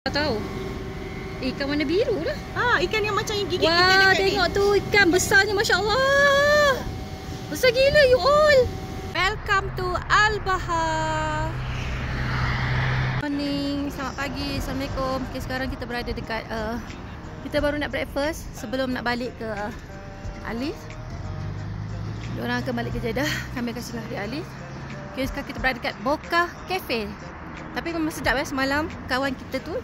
Tak tahu. Ikan warna biru lah. Ikan yang macam yang gigit kita Wah, dekat tengok tu ikan besarnya, Masya Allah. Besar gila you all. Welcome to Al-Bahar. Morning, selamat pagi, Assalamualaikum. Okay, sekarang kita berada dekat kita baru nak breakfast sebelum nak balik ke Alice. Diorang akan balik ke Jeddah, kami akan singgah di Alice. Okay, sekarang kita berada dekat Boca Cafe. Tapi memang sedap ya, semalam kawan kita tu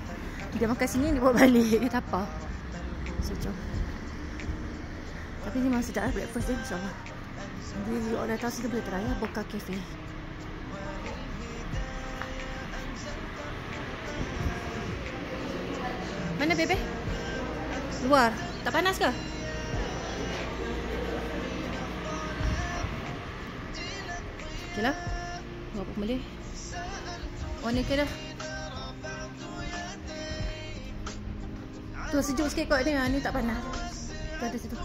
dia makan sini, dia bawa balik, dia tapau. So, jom. Tapi ni memang sedap lah breakfast dia, insyaAllah. Jadi, you all datang sini boleh try ya, Boca Cafe. Mana bebe? Luar. Tak panas ke? Okay lah. Apa boleh? Oh ni ke dah. Tu sejuk sikit kot ni. Ni tak panas. Tu ada situ.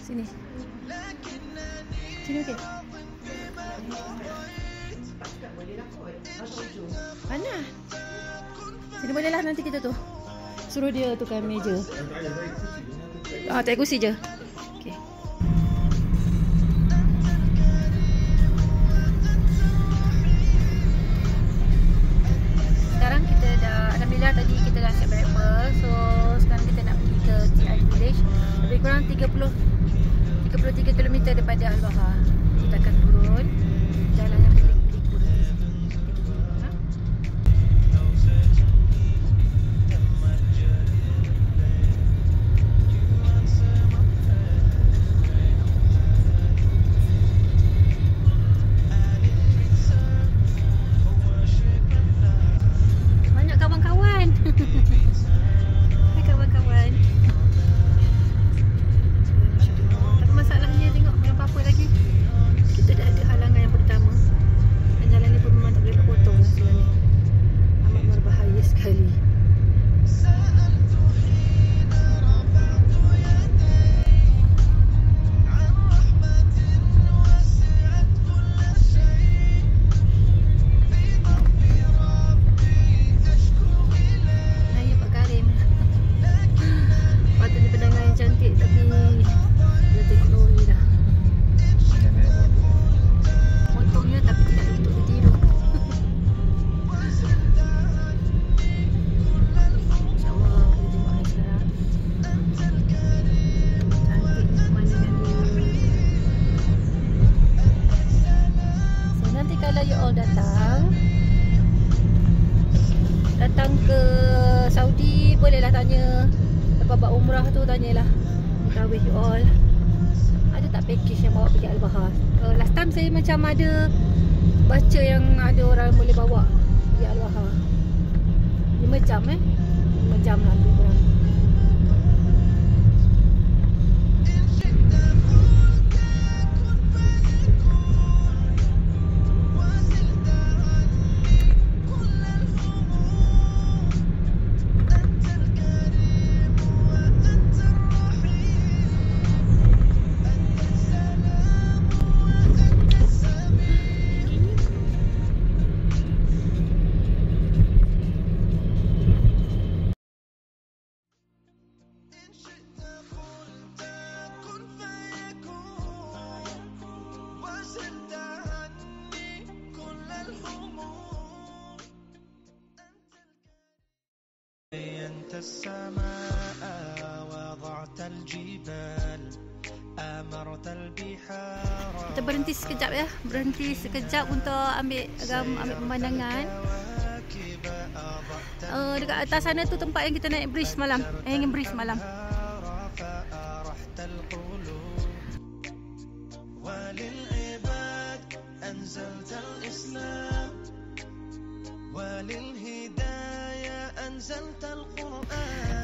Sini. Sini okey. Panas. Sini boleh lah, nanti kita tu suruh dia tukar meja. Tak kursi je. Okey. Sekarang kita dah, alhamdulillah tadi kita dah siap breakfast. So sekarang kita nak pergi ke TI Village. Lebih kurang 33 km daripada Al-Bahar. Kita akan turun jalan yang klik-klik tu. Banyak kawan-kawan. Hai kawan-kawan. Tapi masalahnya tengok belum apa-apa lagi. Kita dah ada halangan yang pertama. Dan jalan ni pun memang tak boleh nak potong sebenarnya. Amat berbahaya sekali. Naya Pak Karim. Patutnya pendengar yang cantik tapi dia tengok lori dah. Potongnya tapi tidak untuk tertidur. InsyaAllah kita tengok hari sekarang. Cantiknya pemandangan dia. So nanti kalau you all datang ke Saudi, bolehlah tanya. Lepas buat umrah tu tanyalah with you all, ada tak package yang bawa pergi Al-Bahar. Last time saya macam ada baca yang ada orang boleh bawa pergi Al-Bahar 5 jam 5 jam lah lebih kurang. السماء وضعت الجبال أمرت البحار. Kita berhenti sekejap ya, berhenti sekejap untuk ambil pemandangan. Dekat atas sana tu tempat yang kita naik bridge semalam, hanging bridge semalam.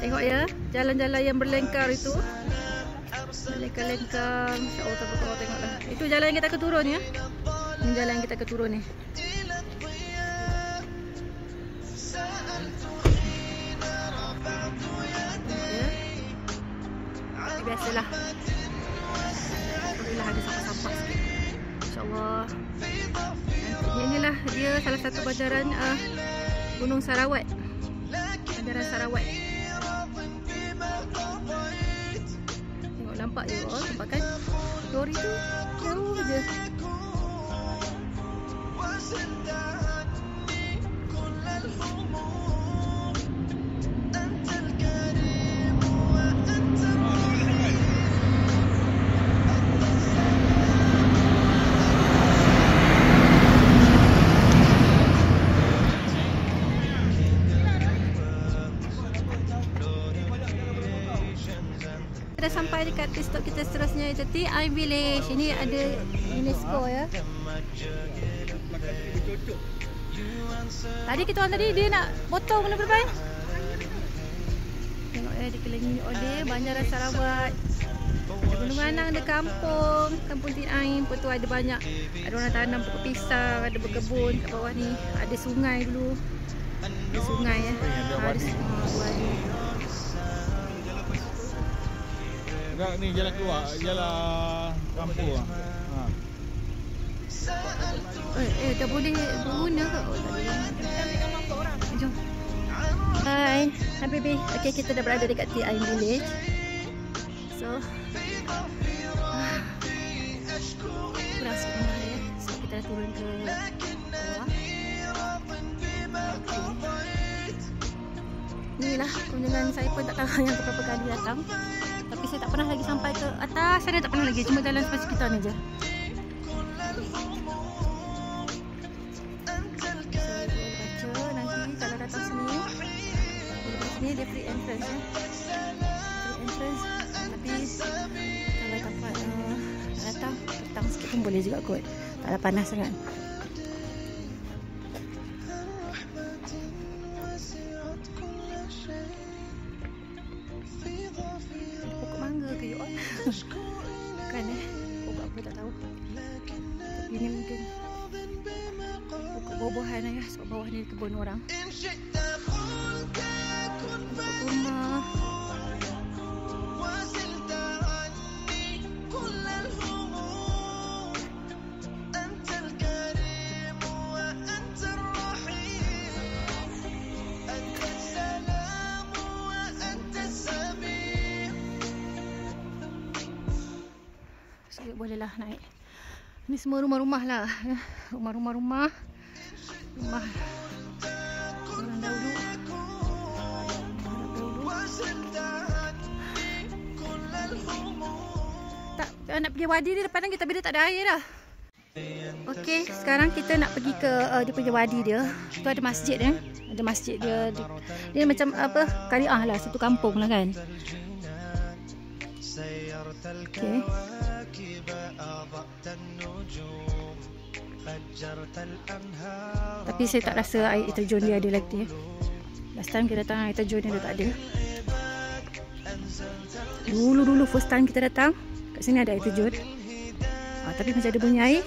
Tengok ya, jalan-jalan yang berlengkar itu. Lengkar-lengkar, Masya Allah, kalau tengoklah. Itu jalan yang kita akan turun ya. Ini jalan yang kita akan turun ni. Ya. Biasalah. Alhamdulillah ada sampah-sampah sikit. InsyaAllah. Inilah dia salah satu bandaran Gunung Sarawak. Bandaran Sarawak. Tengok nampak je tempat kan. Lori tu jauh je. Kita dah sampai dekat pit stop kita seterusnya, iaitu Ti Ain Village. Ini ada UNESCO ya. Tadi kita orang tadi dia nak potong benda berapa? Tengok dikelilingi oleh bandaran Sarawak. Ada Gunung Anang, ada kampung Ti Ain. Lepas tu ada banyak, ada orang tanam pokok pisang, ada berkebun kat bawah ni. Ada sungai dulu. Ada sungai ya. Ada wadi. Ni jalan keluar, jalan kampung lah. Dah boleh berguna ke? Oh, tak boleh. Jom. Hai, Habibi. Okay, kita dah berada dekat Ti Ain Village. So, kurang sikit ya. So, kita dah turun ke bawah. Inilah kunjungan saya pun tak tahu yang berapa kali datang. Tapi saya tak pernah lagi sampai ke atas sana, tak pernah lagi. Cuma jalan sepanjang sekitar ni je. So, boleh baca nanti kalau datang sini. Sini dia free entrance ya. Free entrance. Tapi kalau dapat datang, petang sikit pun boleh juga kot. Tak ada panas sangat. Bukan pokok apa tak tahu. Tapi ni mungkin pokok buah-buahan ya. Sebab bawah ni kebun orang. Pokok rumah. Bolehlah naik. Ni semua rumah-rumah lah. Rumah orang dahulu. Tak, nak pergi wadi ni depan kita bila tak ada air dah. Okey, sekarang kita nak pergi ke dia punya wadi dia. Tu ada masjid ya. Ada masjid dia. Dia macam apa? Qariah lah, satu kampung lah kan. Okey. Tapi saya tak rasa air terjun dia ada lagi. Last time kita datang air terjun dia tak ada. Dulu first time kita datang kat sini ada air terjun. Tapi macam ada bunyi air.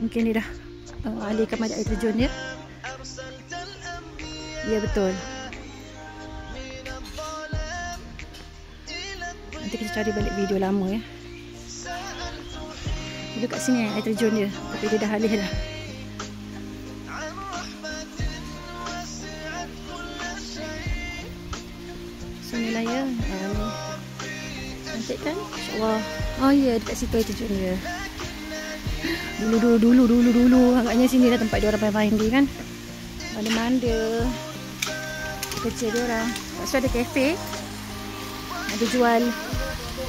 Mungkin dia dah alihkan pada air terjun dia. Ya betul. Nanti kita cari balik video lama ya. Duduk kat sini air terjun dia. Tapi dia dah alih lah. So ni lah ya. Cantik kan? InsyaAllah. Oh ya, dekat situ air terjun dia. Dulu. Agaknya sini dah tempat dia orang main-main dia kan. Manda-manda. Kerja dia orang. Lepas tu ada kafe. Ada jual.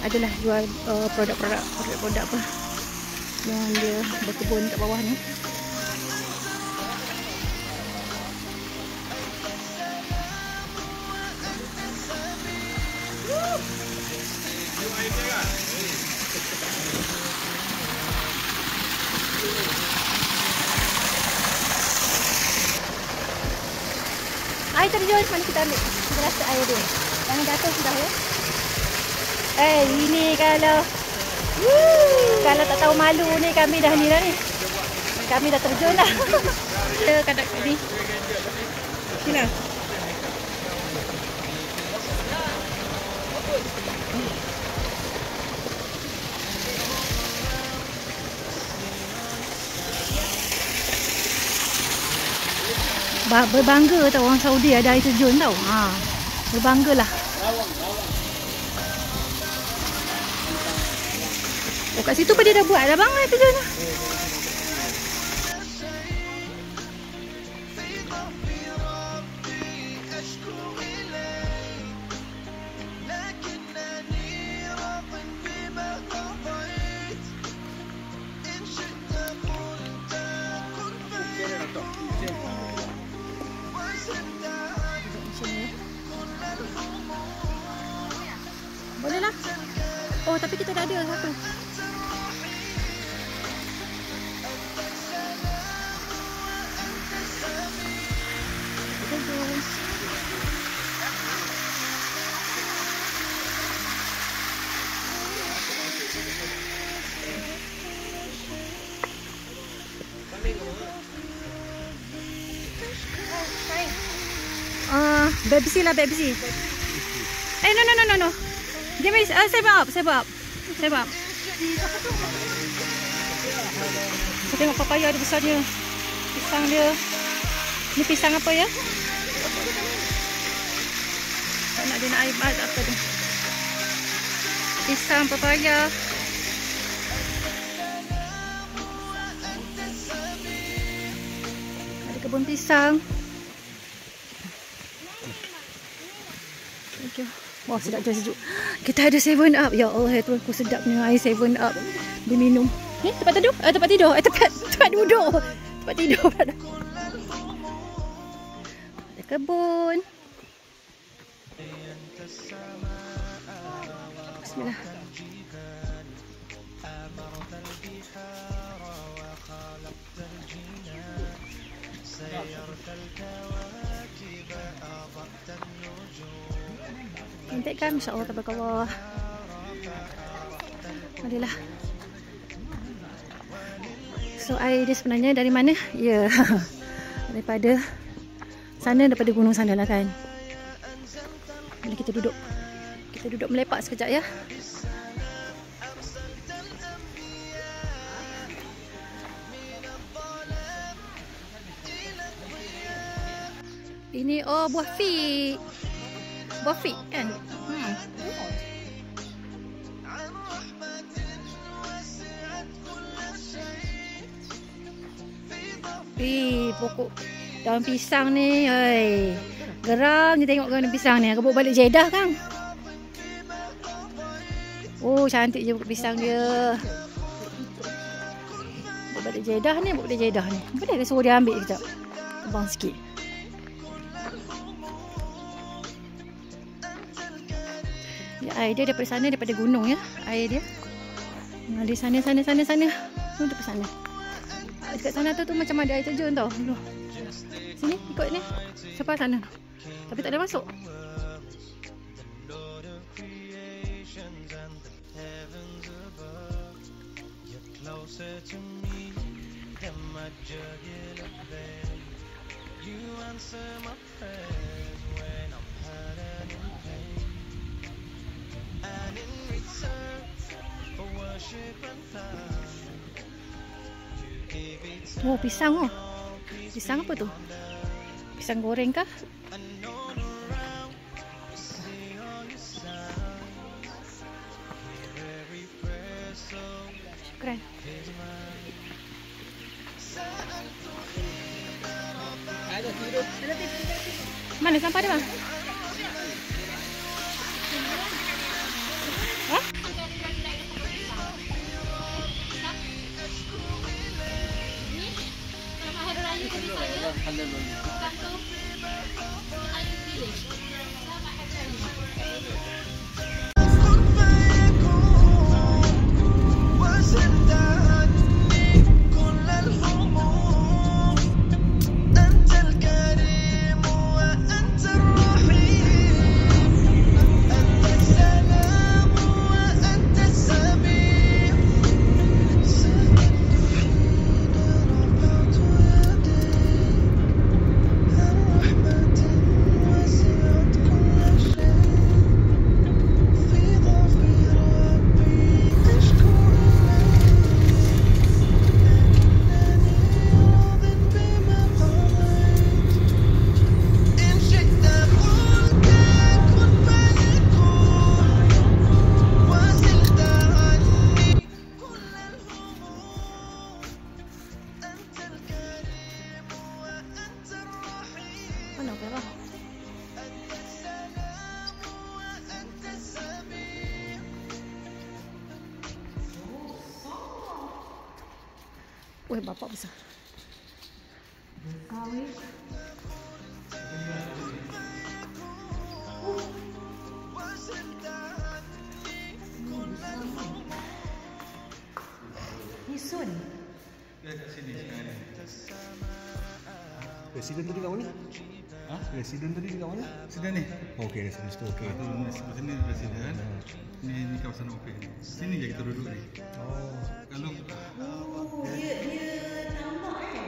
Adalah jual produk-produk apa yang dia berkebun kat bawah ni. Air terjun mana kita ambil? Kita rasa air dia. Jangan jatuh sudah ya. Ini kalau tak tahu malu ni kami dah ni dah ni. Kami dah terjun dah. Kita kadang ni. Sini. Berbangga tau orang Saudi ada air terjun tau. Berbanggalah. Oh, kat situ pun dia dah buat dah bang air terjun. Boleh lah. Oh, tapi kita dah ada satu. Babsi lah, babsi. No. Give me, save up. Saya tengok papaya ada besarnya. Pisang dia. Ni pisang apa ya? Tak nak dia nak air apa tu. Pisang, papaya. Ada kebun pisang. Wah, sedap je sejuk. Kita ada 7 Up. Ya Allah, tu aku sedapnya air 7 Up. Dia minum. Ni tempat tidur? Tempat tidur. Tempat duduk. Tempat tidur. Ada kebun. Bismillah. Cantik kan? Masya Allah, tabarakallah. Alhamdulillah. So, air dia sebenarnya dari mana? Ya, daripada sana, daripada gunung sana lah kan. Boleh kita duduk. Kita duduk melepak sekejap ya. Ini buah fig. Buah fig kan? Pokok daun pisang ni. Geram je tengok daun pisang ni. Aku bawa balik Jeddah kan? Oh, cantik je pokok pisang dia. Bawa balik Jeddah ni. Boleh ke suruh dia ambil sekejap? Abang sikit. Air dia daripada sana, daripada gunung ya. Air dia di sana. Daripada sana. Dekat sana tu macam ada air terjun tau. Sini ikut ni. Sampai sana. Tapi tak ada masuk. Oh, pisang oh. Pisang apa tu? Pisang goreng kah? Keren. Mana sampah dia bang? Hah? Weh, bapak besar. Kawin. Isun. Dekat sini sekarang. Presiden tadi kat mana? Ha? Presiden tadi dekat mana? Sini ni. Okey, dari sini tu. Okey. Sebelah sini presiden. Ni kawasan OP. Sini je kita duduk ni. Oh. Kalau Dia nampak kan?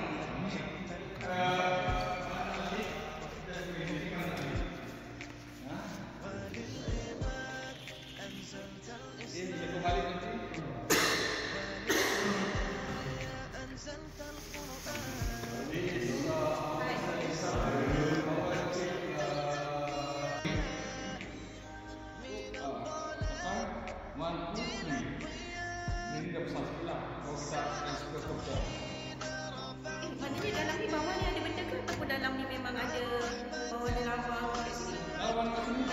Maknanya dalam ni bawah ni ada benda ke? Ataupun dalam ni memang ada bawah ada lava kat sini? Dalam ni?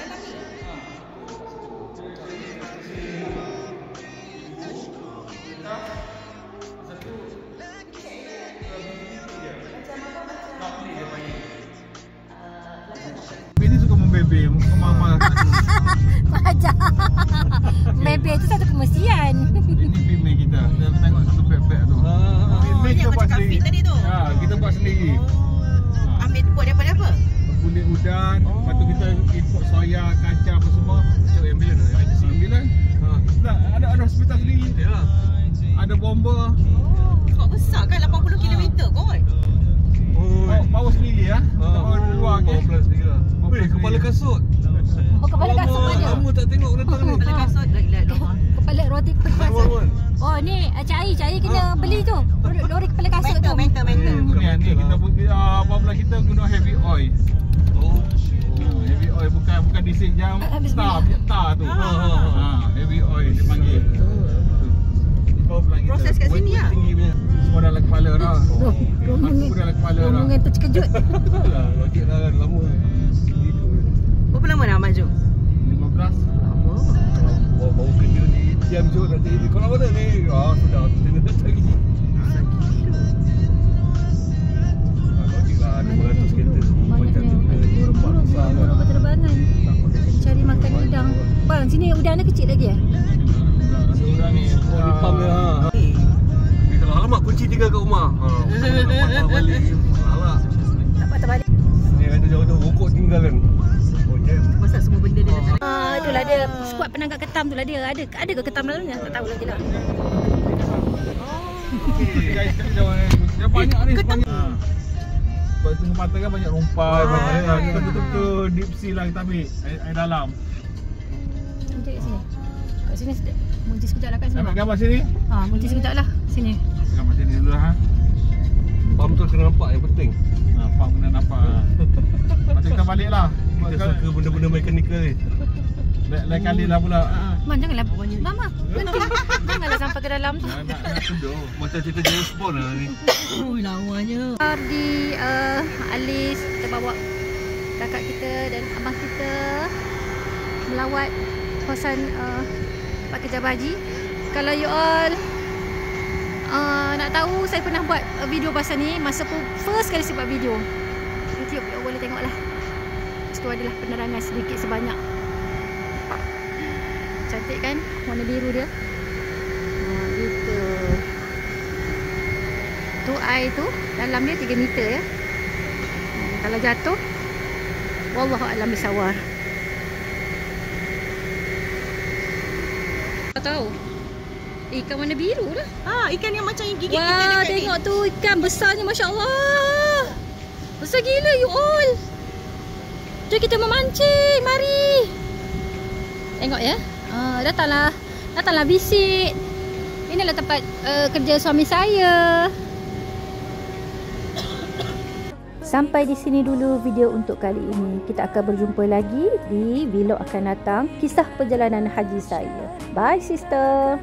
ini suka membebe, mama. Ajar. Bebe tu satu kemestian. Ini filming kita. Kita tengok satu beg-beg tu. Filming kita buat sendiri. Tadi tu. Ha, kita buat sendiri. Ambil buat daripada apa? Kulit udang, lepas tu kita import soya, kacang apa semua. Cari ambulan lah. Ambulan. Ada hospital sendiri. Ada bomba. Kau besar kan 80 km kot. Power sendiri ya. Power luar ke. Weh, kepala kasut. Oh, kepala kasut ada. Lama tak tengok datang ni. Kepala kasut lagi. Kepala roti kepala kasut. Oh, ni Cik Ai kena beli tu. Lori kepala kasut tu. Mental. Ni kita apabila kita guna heavy oil. Oh. Heavy oil bukan diesel jam. Tar tu. Heavy oil dipanggil. Proses kat sini lah. Semua dalam kepala dah. Aku dalam kepala dah. Rombongan tu terkejut. Logik lah kan lama. Berapa lama dah maju? 15. Baru kerja di jam je nak cari. Kau nak mana ni? Sudah aku tengah nak cari. Logik lah ada 200 kereta semua macam tu. Burung berterbangan. Cari makan udang. Bang, sini udang dia kecil lagi ya? Udang ni Pam dia. Kalau alamak kunci tinggal kat rumah. Patah balik. Alah. Tak patah balik. Ni ada jauh-jauh rokok tinggal kan. Oh jam. Pasal semua benda dia dah. Itulah dia skuad penangkap ketam tu lah dia. Ada ke ketam dalamnya? Tak tahu lagi lah. guys, dia banyak ni sepanjang. Sebab tengah mata kan banyak rumpai, banyak kita betul-betul deep sea lah kita ambil air dalam. Tunjuk kat sini. Kat sini munci sekejap lah kat sini. Ambil gambar sini. Munci sekejap lah. Sini. Gambar sini dulu lah. Pam tu kena nampak yang penting. Nampak kena nampak. Lepas tu kita balik lah. Kita suka benda-benda mekanikal ni. Lain kali lah pula. Man, janganlah Mama, berhenti. Janganlah sampai ke dalam tu. Nak tuduh. Macam cerita James Bond lah ni. Ui, lawanya. Di Alice, kita bawa kakak kita dan abang kita melawat kawasan Pak Kejaba Haji. Kalau you all nak tahu, saya pernah buat video pasal ni masa first kali saya buat video YouTube, you all boleh tengok lah. Situ adalah penerangan sedikit sebanyak. Cantik kan warna biru dia. Gitu. Tu air tu dalam dia 3 meter ya. Kalau jatuh wallahu a'lam bisawar. Tak tahu. Ikan warna biru lah. Ikan yang macam yang gigit kita Wah, dekat ni. tengok tu ikan besarnya, masya-Allah. Besar gila you all. Jom kita memancing, mari. Tengok ya. Datanglah visit. Inilah tempat kerja suami saya. Sampai di sini dulu video untuk kali ini. Kita akan berjumpa lagi di vlog akan datang, kisah perjalanan haji saya. Bye sister.